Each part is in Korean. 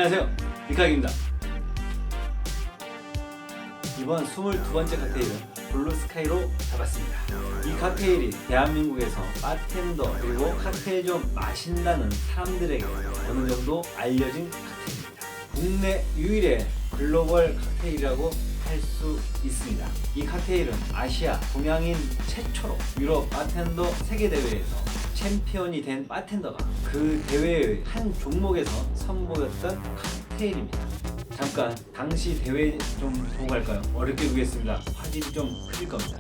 안녕하세요, 이카입니다. 이번 22번째 칵테일은 블루스카이로 잡았습니다. 이 칵테일이 대한민국에서 바텐더 그리고 칵테일 좀 마신다는 사람들에게 어느 정도 알려진 칵테일입니다. 국내 유일의 글로벌 칵테일이라고 할 수 있습니다. 이 칵테일은 아시아 동양인 최초로 유럽 바텐더 세계대회에서 챔피언이 된 바텐더가 그 대회의 한 종목에서 선보였던 칵테일입니다. 잠깐 당시 대회 좀 보고 갈까요? 어렵게 보겠습니다. 화질이 좀 크실 겁니다.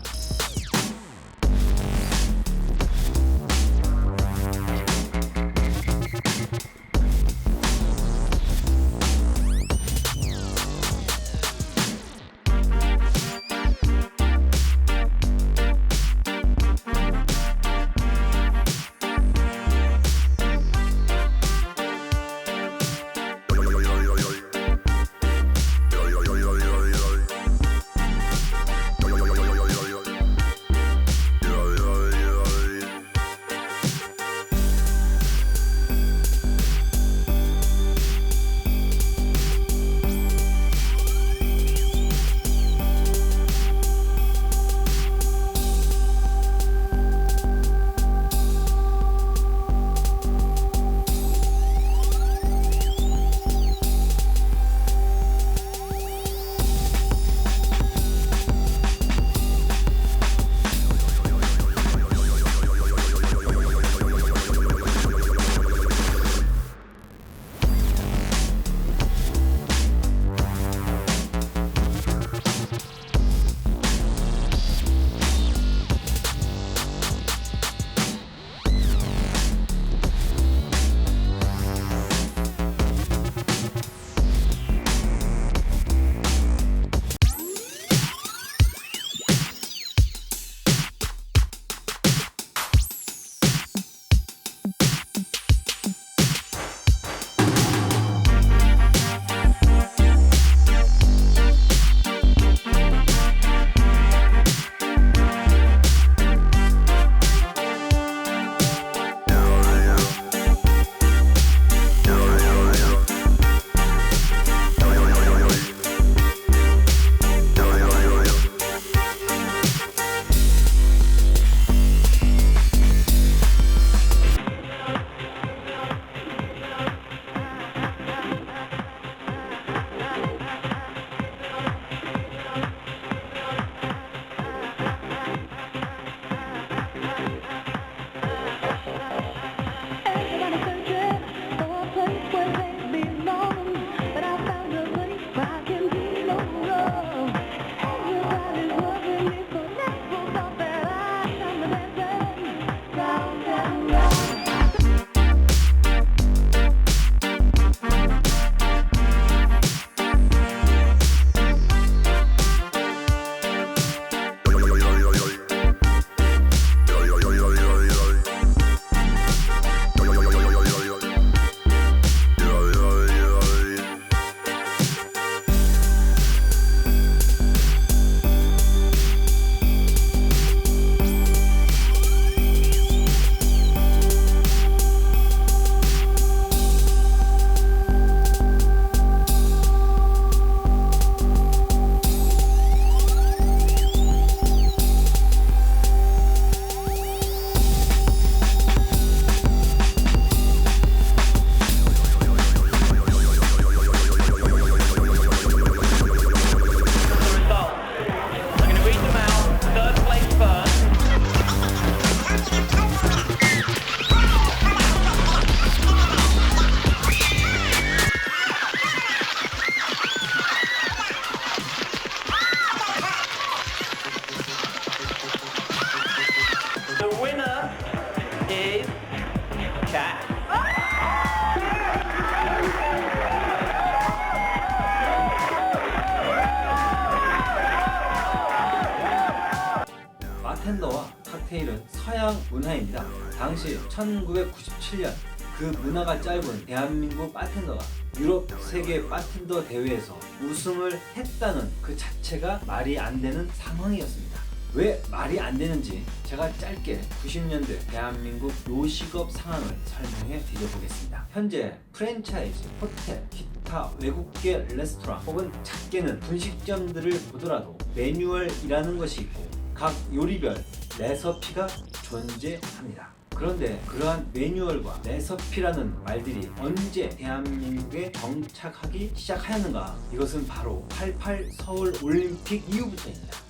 바텐더와 칵테일은 서양 문화입니다. 당시 1997년 그 문화가 짧은 대한민국 바텐더가 유럽 세계 바텐더 대회에서 우승을 했다는 그 자체가 말이 안 되는 상황이었습니다. 왜 말이 안 되는지 제가 짧게 90년대 대한민국 요식업 상황을 설명해 드려보겠습니다. 현재 프랜차이즈, 호텔, 기타 외국계 레스토랑 혹은 작게는 분식점들을 보더라도 매뉴얼이라는 것이 있고 각 요리별 레시피가 존재합니다. 그런데 그러한 매뉴얼과 레시피라는 말들이 언제 대한민국에 정착하기 시작하였는가? 이것은 바로 88 서울 올림픽 이후부터입니다.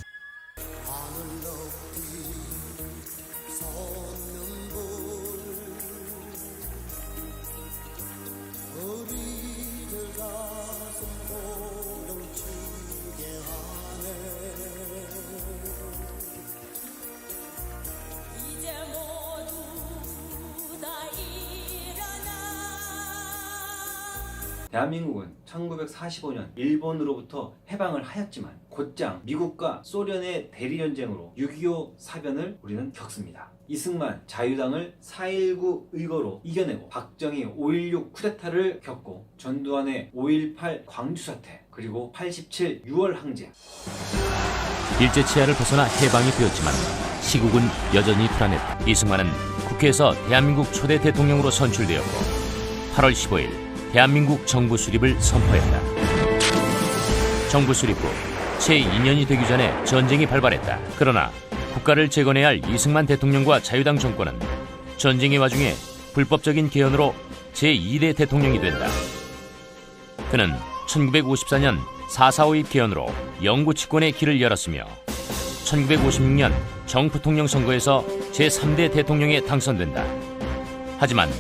대한민국은 1945년 일본으로부터 해방을 하였지만 곧장 미국과 소련의 대리전쟁으로 6.25 사변을 우리는 겪습니다. 이승만 자유당을 4.19 의거로 이겨내고 박정희 5.16 쿠데타를 겪고 전두환의 5.18 광주사태 그리고 87 6월 항쟁. 일제치하를 벗어나 해방이 되었지만 시국은 여전히 불안했다. 이승만은 국회에서 대한민국 초대 대통령으로 선출되었고 8월 15일 대한민국 정부 수립을 선포했다. 정부 수립 후 채 2년이 되기 전에 전쟁이 발발했다. 그러나 국가를 재건해야 할 이승만 대통령과 자유당 정권은 전쟁의 와중에 불법적인 개헌으로 제2대 대통령이 된다. 그는 1954년 4.4.5 개헌으로 영구 집권의 길을 열었으며 1956년 정부통령 선거에서 제3대 대통령에 당선된다. 하지만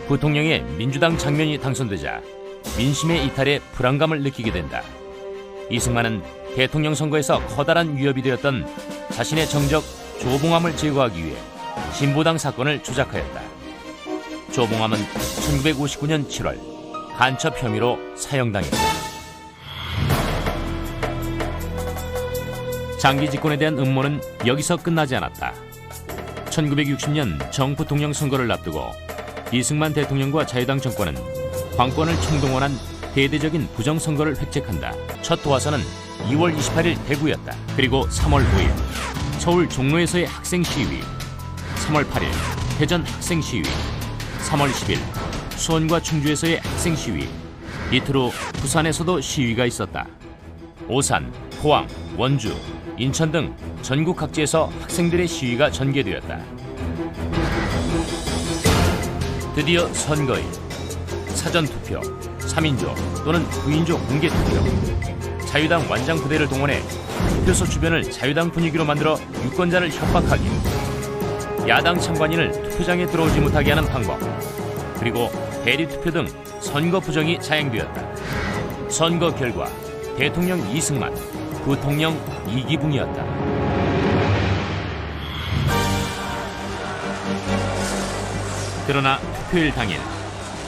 부통령의 민주당 장면이 당선되자 민심의 이탈에 불안감을 느끼게 된다. 이승만은 대통령 선거에서 커다란 위협이 되었던 자신의 정적 조봉암을 제거하기 위해 진보당 사건을 조작하였다. 조봉암은 1959년 7월 간첩 혐의로 사형당했다. 장기 집권에 대한 음모는 여기서 끝나지 않았다. 1960년 정부통령 선거를 앞두고 이승만 대통령과 자유당 정권은 황권을 총동원한 대대적인 부정선거를 획책한다. 첫 도화선은 2월 28일 대구였다. 그리고 3월 5일 서울 종로에서의 학생 시위, 3월 8일 대전 학생 시위, 3월 10일 수원과 충주에서의 학생 시위, 이틀 후 부산에서도 시위가 있었다. 오산, 포항, 원주, 인천 등 전국 각지에서 학생들의 시위가 전개되었다. 드디어 선거일, 사전투표, 3인조 또는 9인조 공개투표, 자유당 완장부대를 동원해 투표소 주변을 자유당 분위기로 만들어 유권자를 협박하기, 야당 참관인을 투표장에 들어오지 못하게 하는 방법, 그리고 대리투표 등 선거 부정이 자행되었다. 선거 결과 대통령 이승만, 부통령 이기붕이었다. 그러나 투표일 당일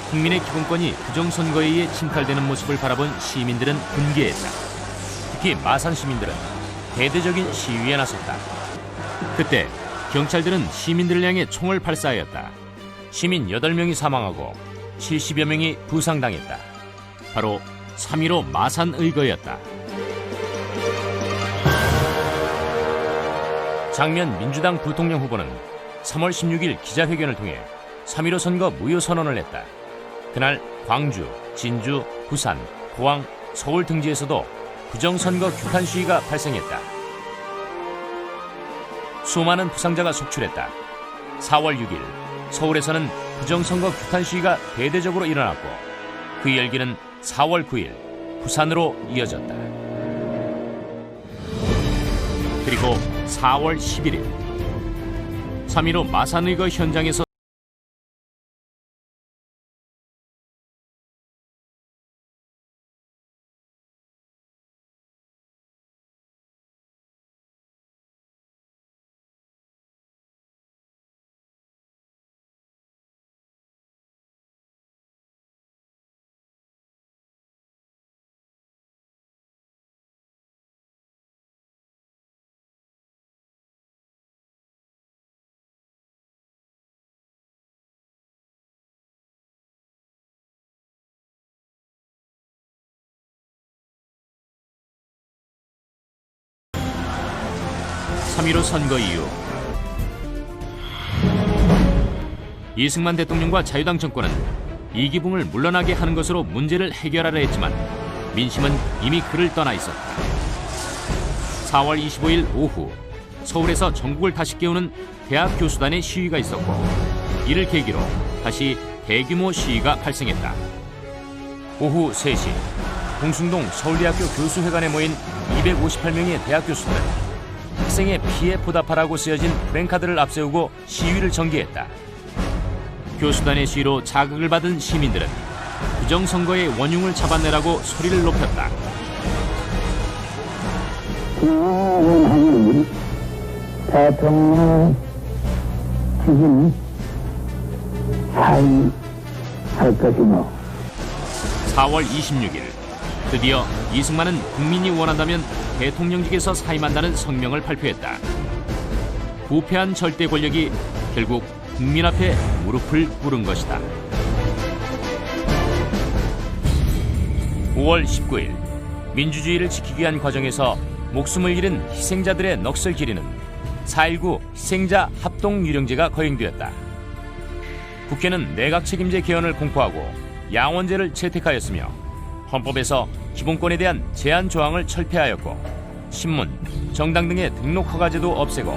국민의 기본권이 부정선거에 의해 침탈되는 모습을 바라본 시민들은 분개했다. 특히 마산 시민들은 대대적인 시위에 나섰다. 그때 경찰들은 시민들을 향해 총을 발사하였다. 시민 8명이 사망하고 70여 명이 부상당했다. 바로 3.15 마산 의거였다. 장면 민주당 부통령 후보는 3월 16일 기자회견을 통해 3.15 선거 무효 선언을 했다. 그날 광주, 진주, 부산, 포항, 서울 등지에서도 부정선거 규탄 시위가 발생했다. 수많은 부상자가 속출했다. 4월 6일 서울에서는 부정선거 규탄 시위가 대대적으로 일어났고 그 열기는 4월 9일 부산으로 이어졌다. 그리고 4월 11일 3.15 마산의거 현장에서 3.15 선거 이후 이승만 대통령과 자유당 정권은 이기붕을 물러나게 하는 것으로 문제를 해결하려 했지만 민심은 이미 그를 떠나 있었다. 4월 25일 오후 서울에서 전국을 다시 깨우는 대학 교수단의 시위가 있었고 이를 계기로 다시 대규모 시위가 발생했다. 오후 3시 공숭동 서울대학교 교수회관에 모인 258명의 대학 교수들은 학생의 피해 보답하라고 쓰여진 프랭카드를 앞세우고 시위를 전개했다. 교수단의 시위로 자극을 받은 시민들은 부정선거의 원흉을 잡아내라고 소리를 높였다. 대통령 지금 사임할 것이며 4월 26일 드디어 이승만은 국민이 원한다면 대통령직에서 사임한다는 성명을 발표했다. 부패한 절대 권력이 결국 국민 앞에 무릎을 꿇은 것이다. 5월 19일 민주주의를 지키기 위한 과정에서 목숨을 잃은 희생자들의 넋을 기리는 4.19 희생자 합동유령제가 거행되었다. 국회는 내각 책임제 개헌을 공포하고 양원제를 채택하였으며 헌법에서 기본권에 대한 제한 조항을 철폐하였고 신문, 정당 등의 등록 허가제도 없애고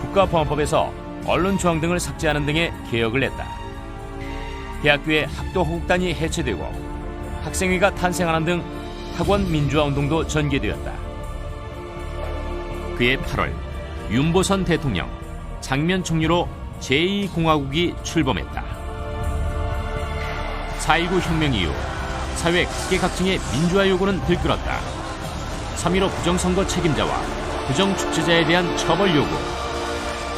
국가보안법에서 언론 조항 등을 삭제하는 등의 개혁을 했다. 대학교의 학도 호국단이 해체되고 학생회가 탄생하는 등 학원 민주화 운동도 전개되었다. 그해 8월 윤보선 대통령, 장면 총리로 제2공화국이 출범했다. 4.19 혁명 이후 사회 각계각층의 민주화 요구는 들끓었다. 3.15 부정선거 책임자와 부정축제자에 대한 처벌 요구,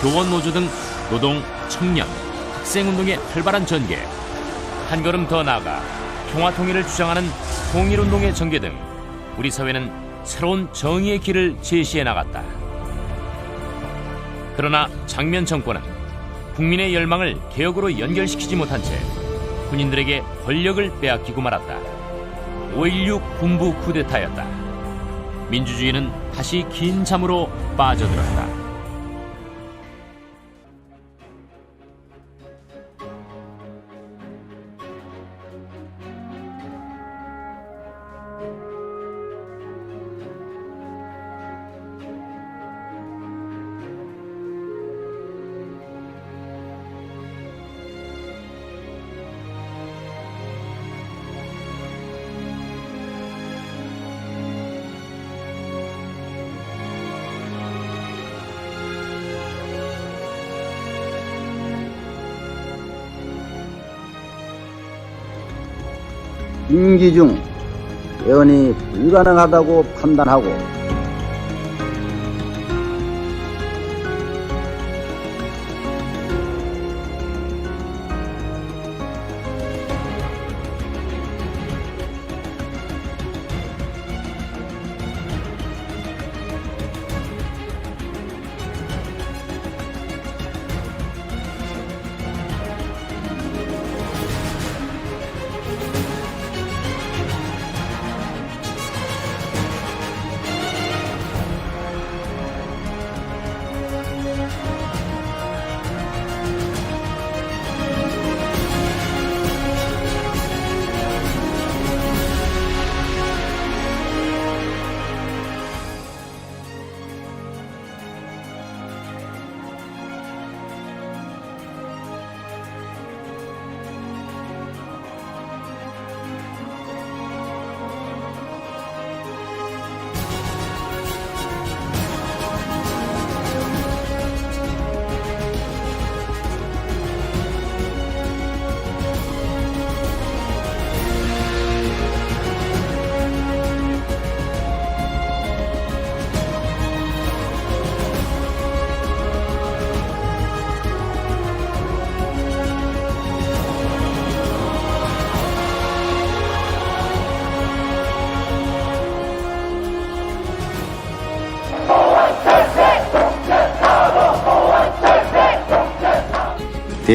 교원 노조 등 노동, 청년, 학생운동의 활발한 전개, 한 걸음 더 나아가 평화통일을 주장하는 통일운동의 전개 등 우리 사회는 새로운 정의의 길을 제시해 나갔다. 그러나 장면 정권은 국민의 열망을 개혁으로 연결시키지 못한 채 군인들에게 권력을 빼앗기고 말았다. 5.16 군부 쿠데타였다. 민주주의는 다시 긴 잠으로 빠져들었다. 임기 중 개헌이 불가능하다고 판단하고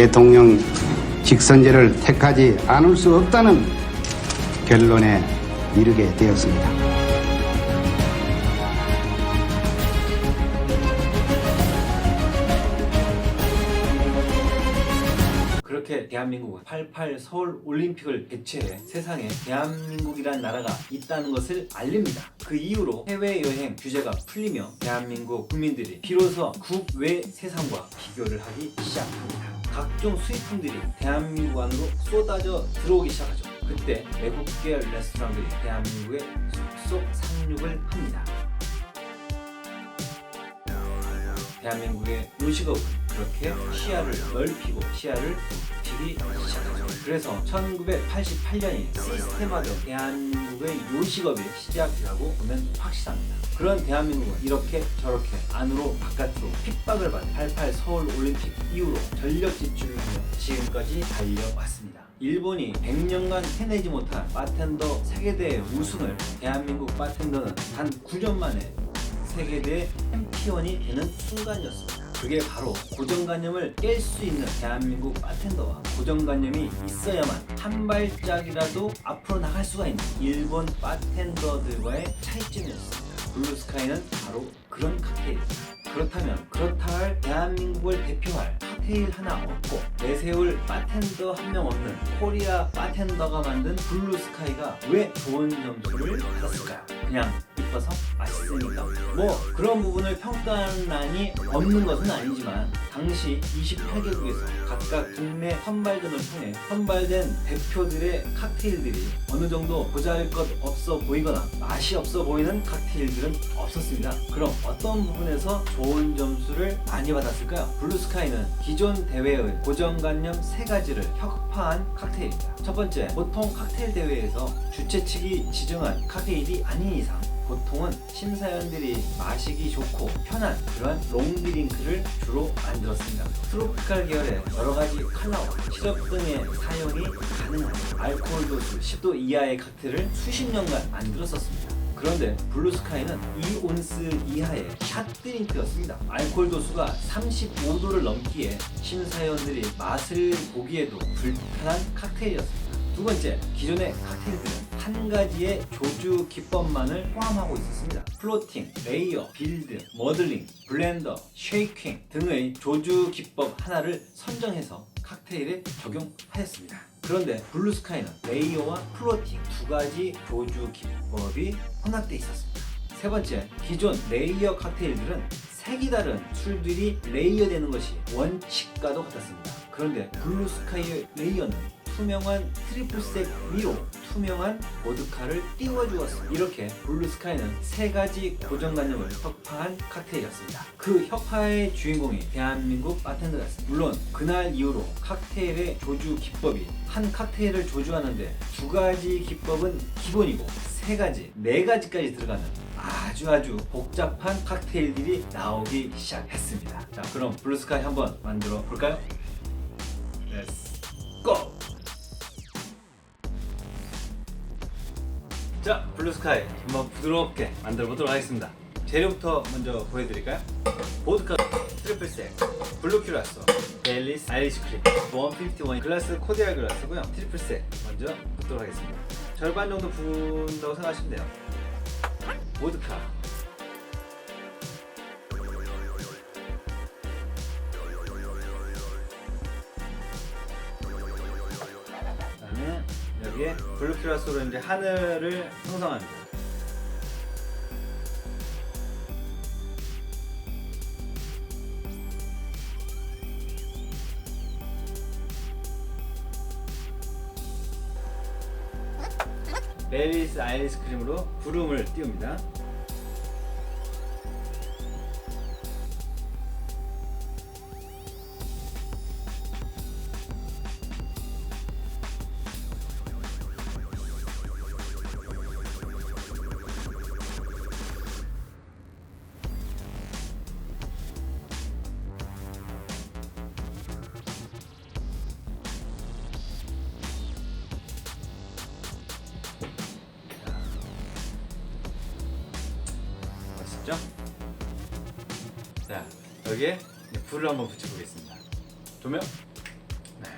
대통령 직선제를 택하지 않을 수 없다는 결론에 이르게 되었습니다. 이렇게 대한민국은 88 서울 올림픽을 개최해 세상에 대한민국이란 나라가 있다는 것을 알립니다. 그 이후로 해외여행 규제가 풀리며 대한민국 국민들이 비로소 국외 세상과 비교를 하기 시작합니다. 각종 수입품들이 대한민국 안으로 쏟아져 들어오기 시작하죠. 그때 외국계 레스토랑들이 대한민국에 속속 상륙을 합니다. 대한민국의 요식업은 그렇게 시야를 넓히고 시야를 좁히기 시작하죠. 그래서 1988년이 시스템화된 대한민국의 요식업의 시작이라고 보면 확실합니다. 그런 대한민국은 이렇게 저렇게 안으로 바깥으로 핍박을 받은 88 서울 올림픽 이후로 전력 질주를 하며 지금까지 달려왔습니다. 일본이 100년간 해내지 못한 바텐더 세계대회 우승을 대한민국 바텐더는 단 9년 만에 세계대 챔피언이 되는 순간이었습니다. 그게 바로 고정관념을 깰 수 있는 대한민국 바텐더와 고정관념이 있어야만 한 발짝이라도 앞으로 나갈 수가 있는 일본 바텐더들과의 차이점이었습니다. 블루스카이는 바로 그런 칵테일입니다. 그렇다면 그렇다 할 대한민국을 대표할 칵테일 하나 없고 내세울 바텐더 한 명 없는 코리아 바텐더가 만든 블루스카이가 왜 좋은 점수를 받았을까요? 그냥 이뻐서 맛있으니까 뭐 그런 부분을 평가하는 란이 없는 것은 아니지만 당시 28개국에서 각각 국내 선발전을 통해 선발된 대표들의 칵테일들이 어느 정도 보잘것 없어 보이거나 맛이 없어 보이는 칵테일들은 없었습니다. 그럼 어떤 부분에서 좋은 점수를 많이 받았을까요? 블루스카이는 기존 대회의 고정관념 3가지를 혁파한 칵테일입니다. 첫 번째, 보통 칵테일 대회에서 주최 측이 지정한 칵테일이 아닌 이상 보통은 심사위원들이 마시기 좋고 편한 그런 롱드링크를 주로 만들었습니다. 트로피칼 계열의 여러가지 컬러와 시럽 등의 사용이 가능한 알코올 도수 10도 이하의 칵테일을 수십 년간 만들었었습니다. 그런데 블루스카이는 2온스 이하의 샷드링크였습니다. 알코올 도수가 35도를 넘기에 심사위원들이 맛을 보기에도 불편한 칵테일이었습니다. 두 번째, 기존의 칵테일들은 한 가지의 조주 기법만을 포함하고 있었습니다. 플로팅, 레이어, 빌드, 머들링, 블렌더, 쉐이킹 등의 조주 기법 하나를 선정해서 칵테일에 적용하였습니다. 그런데 블루스카이는 레이어와 플로팅 2가지 조주 기법이 혼합되어 있었습니다. 세 번째, 기존 레이어 칵테일들은 색이 다른 술들이 레이어되는 것이 원칙과도 같았습니다. 그런데 블루스카이의 레이어는 투명한 트리플색 위로 투명한 보드카를 띄워주었습니다. 이렇게 블루스카이는 3가지 고정관념을 혁파한 칵테일이었습니다. 그 혁파의 주인공이 대한민국 바텐더였습니다. 물론 그날 이후로 칵테일의 조주 기법이 한 칵테일을 조주하는데 2가지 기법은 기본이고 3가지, 4가지까지 들어가는 아주 복잡한 칵테일들이 나오기 시작했습니다. 자, 그럼 블루스카이 한번 만들어 볼까요? 렛츠 고! 자, 블루스카이 한번 부드럽게 만들어 보도록 하겠습니다. 재료부터 먼저 보여드릴까요? 보드카 트리플색, 블루큐라소, 벨리스 아이스크림, 151 글라스 코디알 글라스고요. 트리플색 먼저 붓도록 하겠습니다. 절반 정도 부은다고 생각하시면 돼요. 보드카, 그다음에 여기에 블루큐라소로 이제 하늘을 형성합니다. 베리스 아이스크림으로 구름을 띄웁니다. 멋있죠? 자, 여기에 불을 한번 붙여보겠습니다. 조명. 네.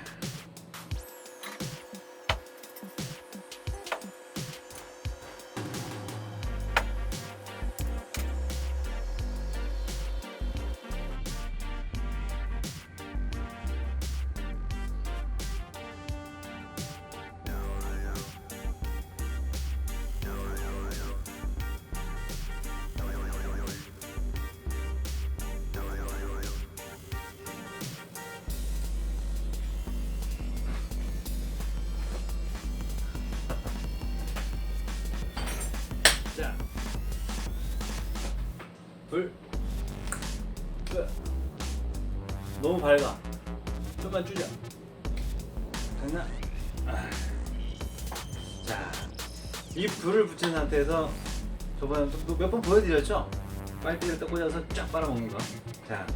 불. 끝. 너무 밝아. 좀만 줄여. 됐나? 자, 이 불을 붙인 상태에서 저번에 몇 번 보여드렸죠? 빨대를 딱 꽂아서 쫙 빨아먹는 거. 자,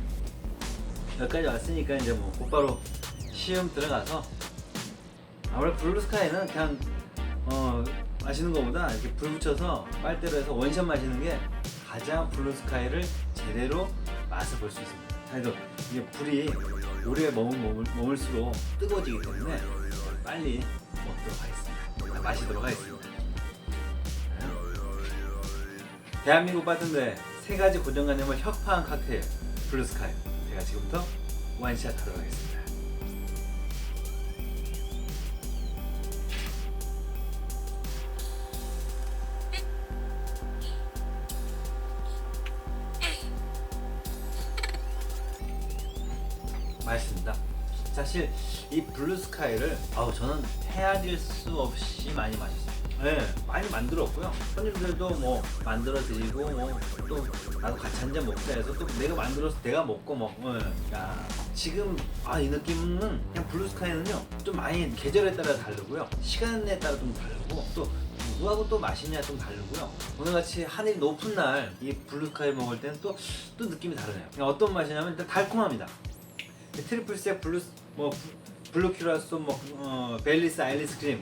여기까지 왔으니까 이제 뭐 곧바로 시험 들어가서, 아무래도 블루스카이는 그냥 마시는 것보다 이렇게 불 붙여서 빨대로 해서 원샷 마시는 게 가장 블루스카이를 제대로 맛을 볼 수 있습니다. 그래도 이게 불이 오래 머물수록 뜨거워지기 때문에 빨리 먹도록 하겠습니다. 마시도록 하겠습니다. 대한민국 바텐더의 3가지 고정관념을 혁파한 칵테일 블루스카이, 제가 지금부터 원샷 하도록 하겠습니다. 맛있습니다. 사실 이 블루스카이를 저는 헤아릴 수 없이 많이 마셨어요. 네, 많이 만들었고요. 손님들도 뭐 만들어 드시고 뭐 또 나도 같이 한 잔 먹자 해서 또 내가 만들어서 내가 먹고 야, 지금 이 느낌은 그냥 블루스카이는요 좀 많이 계절에 따라 다르고요, 시간에 따라 좀 다르고, 또 누구하고 또 마시냐 좀 다르고요. 오늘같이 하늘이 높은 날 이 블루스카이 먹을 때는 또 느낌이 다르네요. 그냥 어떤 맛이냐면 일단 달콤합니다. 트리플스의 블루 큐라소 벨리스 아이리스크림,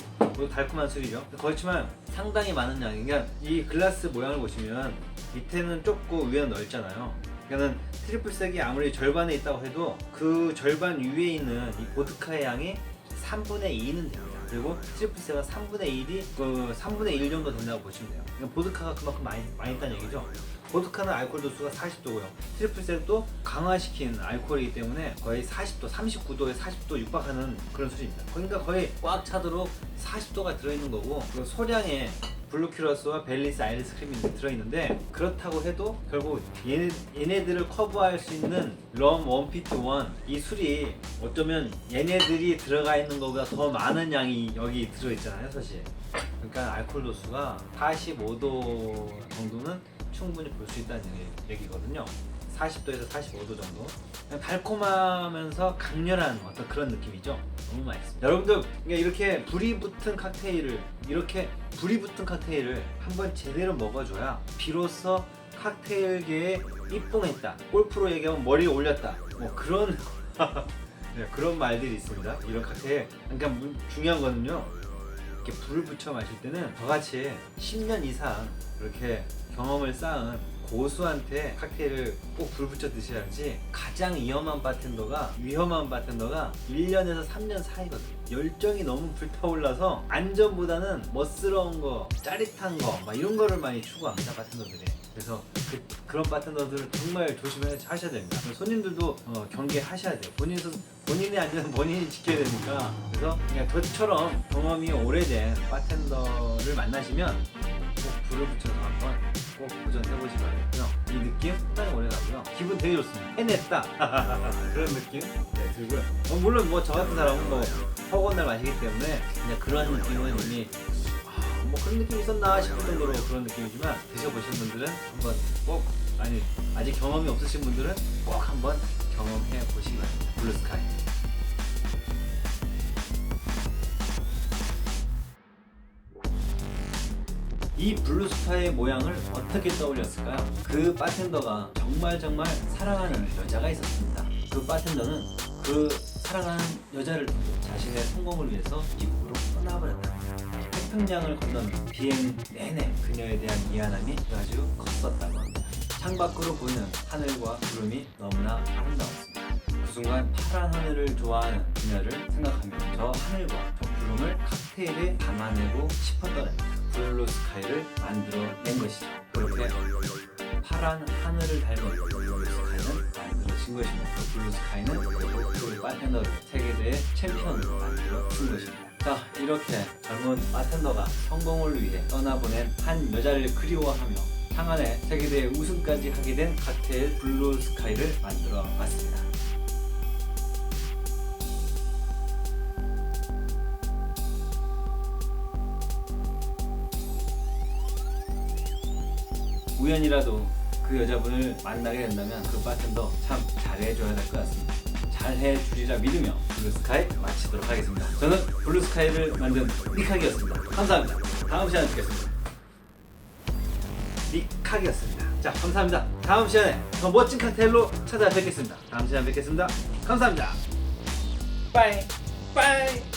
달콤한 술이죠. 그렇지만 상당히 많은 양이, 그러니까 이 글라스 모양을 보시면 밑에는 좁고 위에는 넓잖아요. 그러니까 트리플색이 아무리 절반에 있다고 해도 그 절반 위에 있는 이 보드카의 양이 3분의 2는 됩니다. 그리고 트리플색은 3분의 1이 3분의 1 정도 된다고 보시면 돼요. 그러니까 보드카가 그만큼 많이 있다는 얘기죠. 보드카는 알코올 도수가 40도고요. 트리플색도 강화시킨 알코올이기 때문에 거의 40도, 39도에 40도 육박하는 그런 술입니다. 그러니까 거의 꽉 차도록 40도가 들어있는 거고, 그 소량의 블루 큐라소와 벨리스 아이리스크림이 들어있는데, 그렇다고 해도 결국 얘네들을 커버할 수 있는 럼 151, 이 술이 어쩌면 얘네들이 들어가 있는 것보다 더 많은 양이 여기 들어있잖아요, 사실. 그러니까 알코올 도수가 45도 정도는 충분히 볼 수 있다는 얘기거든요. 40도에서 45도 정도. 그냥 달콤하면서 강렬한 어떤 그런 느낌이죠. 너무 맛있습니다. 여러분들, 이렇게 불이 붙은 칵테일을 한번 제대로 먹어줘야 비로소 칵테일계에 입봉했다, 골프로 얘기하면 머리에 올렸다, 뭐 그런 네, 그런 말들이 있습니다. 이런 칵테일. 그러니까 중요한 거는요, 이렇게 불을 붙여 마실 때는 저같이 10년 이상 이렇게 경험을 쌓은 고수한테 칵테일을 꼭 불 붙여 드셔야지. 가장 위험한 바텐더가 1년에서 3년 사이거든요. 열정이 너무 불타올라서 안전보다는 멋스러운 거, 짜릿한 거, 막 이런 거를 많이 추구합니다, 바텐더들이. 그래서 그런 바텐더들을 정말 조심하셔야 됩니다. 손님들도 경계하셔야 돼요. 본인의 안전은 본인이 지켜야 되니까. 그래서 그냥 저처럼 경험이 오래된 바텐더를 만나시면 꼭 불을 붙여서 한번 꼭 도전해보시기 바라고요. 이 느낌 상당히 오래 가고요. 기분 되게 좋습니다. 해냈다 그런 느낌 들고요. 물론 저 같은 사람은 허구한 날 마시기 때문에 그냥 그런 느낌은 이미 그런 느낌이 있었나 싶을 정도로 그런 느낌이지만, 드셔보신 분들은 한번 꼭, 아직 경험이 없으신 분들은 꼭 한번 경험해 보시기 바랍니다. 블루스카이. 이 블루스카이의 모양을 어떻게 떠올렸을까요? 그 바텐더가 정말 사랑하는 여자가 있었습니다. 그 바텐더는 그 사랑하는 여자를 두고 자신의 성공을 위해서 미국으로 떠나버렸다. 태평양을 건넌 비행 내내 그녀에 대한 미안함이 아주 컸었다고 합니다. 창밖으로 보이는 하늘과 구름이 너무나 아름다웠습니다. 그 순간 파란 하늘을 좋아하는 그녀를 생각하며 저 하늘과 저 구름을 칵테일에 담아내고 싶었던 블루스카이를 만들어낸 것이죠. 그렇게 파란 하늘을 닮은 블루스카이는 만들어진 것입니다. 블루스카이는 그 바텐더를 세계대의 챔피언으로 만들어준 것입니다. 자, 이렇게 젊은 바텐더가 성공을 위해 떠나보낸 한 여자를 그리워하며 창안의 세계대회 우승까지 하게 된 칵테일 블루스카이를 만들어 봤습니다. 우연이라도 그 여자분을 만나게 된다면 그 바텐더 참 잘해줘야 될 것 같습니다. 잘해주리라 믿으며 블루스카이 마치도록 하겠습니다. 저는 블루스카이를 만든 닉학이었습니다. 감사합니다. 다음 시간에 뵙겠습니다. 닉학이었습니다. 자, 감사합니다. 다음 시간에 더 멋진 칵테일로 찾아뵙겠습니다. 다음 시간에 뵙겠습니다. 감사합니다. 빠이 빠이.